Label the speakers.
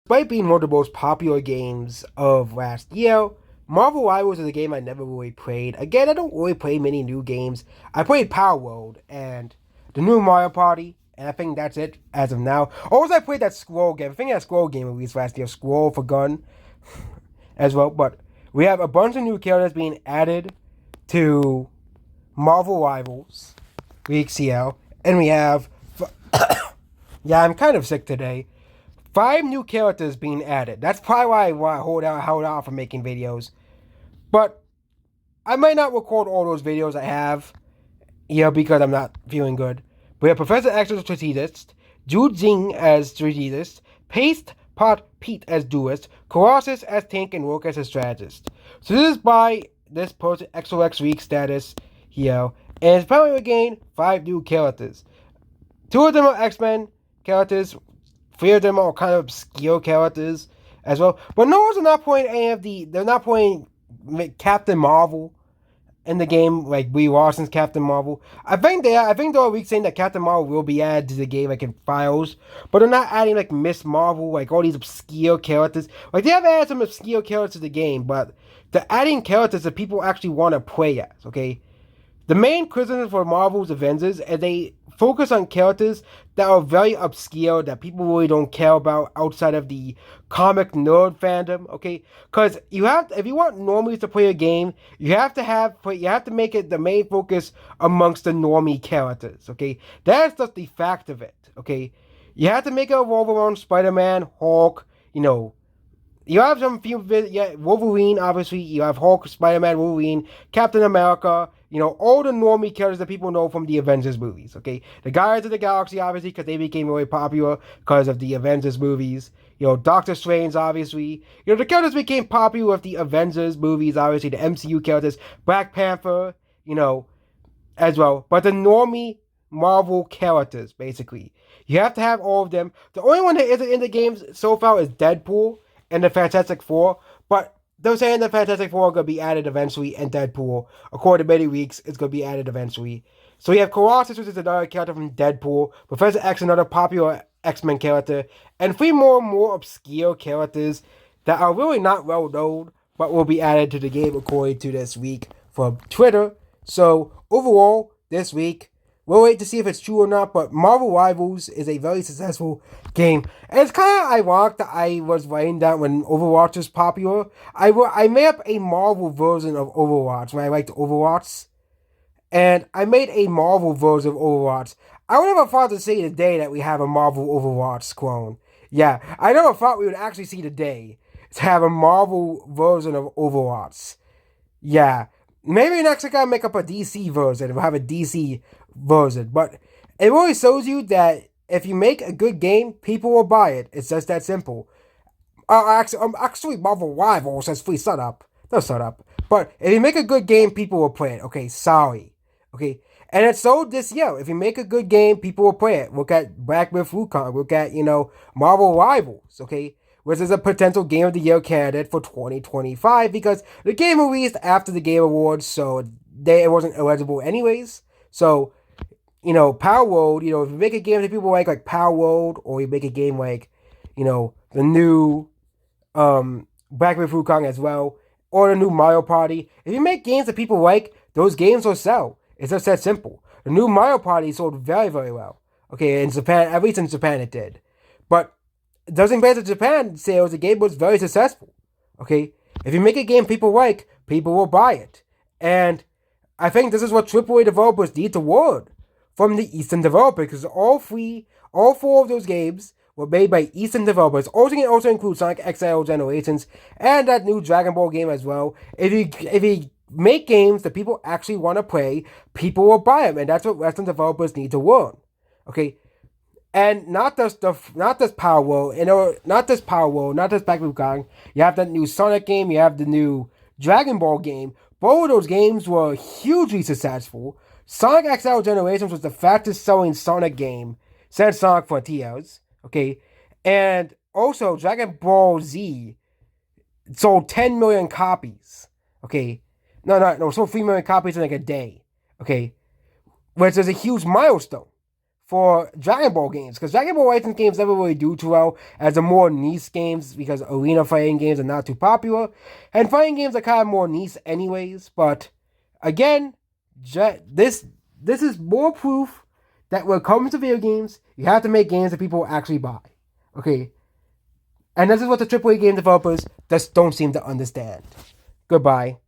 Speaker 1: Despite being one of the most popular games of last year, Marvel Rivals is a game I never really played. Again, I don't really play many new games. I played Power World and the new Mario Party, and I think that's it as of now. Also, I played that Scroll game. I think that Scroll game released last year, Scroll for Gun, as well. But we have a bunch of new characters being added to Marvel Rivals, League CL, and we have. Yeah, I'm kind of sick today. 5 new characters being added. That's probably why I want to hold out from making videos. But I might not record all those videos I have here because I'm not feeling good. We have Professor X as strategist, Jude Zing as strategist, Paste Pot Pete as duelist, Colossus as tank, and Rook as a strategist. So this is by this person XOX Week status here. And it's probably again 5 new characters. 2 of them are X-Men characters. 3 of them are kind of obscure characters as well. But no one's not playing any of the. They're not playing Captain Marvel in the game, like Brie Larson's Captain Marvel. I think they are. I think they're saying that Captain Marvel will be added to the game, like in files. But they're not adding like Miss Marvel, like all these obscure characters. Like they have added some obscure characters to the game, but they're adding characters that people actually want to play as. Okay. The main criticism for Marvel's Avengers is they focus on characters that are very obscure that people really don't care about outside of the comic nerd fandom. Okay, because if you want normies to play a game, you have to make it the main focus amongst the normie characters. Okay, that's just the fact of it. Okay, you have to make it revolve around Spider-Man, Hulk. You have some few, yeah, Wolverine, obviously. You have Hulk, Spider-Man, Wolverine, Captain America. All the normie characters that people know from the Avengers movies, okay? The Guardians of the Galaxy, obviously, because they became really popular because of the Avengers movies. Doctor Strange, obviously. The characters became popular with the Avengers movies, obviously, the MCU characters. Black Panther, as well. But the normie Marvel characters, basically. You have to have all of them. The only one that isn't in the games so far is Deadpool and the Fantastic Four, but they're saying the Fantastic Four are going to be added eventually, and Deadpool, according to many weeks, is going to be added eventually. So we have Colossus, which is another character from Deadpool, Professor X, another popular X-Men character, and 3 more obscure characters that are really not well known, but will be added to the game according to this week from Twitter. So overall, this week, we'll wait to see if it's true or not, but Marvel Rivals is a very successful game. And it's kind of ironic that I was writing that when Overwatch was popular. I made up a Marvel version of Overwatch when I liked Overwatch. And I made a Marvel version of Overwatch. I would never thought to see the day that we have a Marvel Overwatch clone. Yeah, I never thought we would actually see the day to have a Marvel version of Overwatch. Yeah, maybe next I gotta make up a DC version. We'll have a DC version, but it really shows you that if you make a good game, people will buy it. It's just that simple. Actually, Marvel Rivals says free setup. No setup. But if you make a good game, people will play it. Okay, sorry. Okay, and it's so this year. If you make a good game, people will play it. Look at Black Myth Wukong. Look at Marvel Rivals. Okay, which is a potential Game of the Year candidate for 2025 because the game released after the Game Awards, so it wasn't eligible anyways. So, Power World, if you make a game that people like Power World, or you make a game like, the new Black Myth Wukong as well, or the new Mario Party, if you make games that people like, those games will sell. It's just that simple. The new Mario Party sold very, very well. Okay, in Japan, at least in Japan it did. But it doesn't matter Japan sales, the game was very successful. Okay, if you make a game people like, people will buy it. And I think this is what AAA developers need to learn from the Eastern developers, because all 4 of those games were made by Eastern developers. Also include Sonic XL Generations and that new Dragon Ball game as well. If you make games that people actually want to play, people will buy them, and that's what Western developers need to learn. Okay, and not just Power World, not just Power World, not just Black Myth Wukong. You have that new Sonic game. You have the new Dragon Ball game. Both of those games were hugely successful. Sonic XL Generations was the fastest selling Sonic game since Sonic Frontiers. Okay, and also Dragon Ball Z sold 10 million copies. Okay, no, sold 3 million copies in like a day. Okay, which is a huge milestone for Dragon Ball games, because Dragon Ball licensed games never really do too well as the more niche games, because arena fighting games are not too popular, and fighting games are kind of more niche anyways. But again, this is more proof that when it comes to video games, you have to make games that people will actually buy. Okay, and this is what the AAA game developers just don't seem to understand. Goodbye.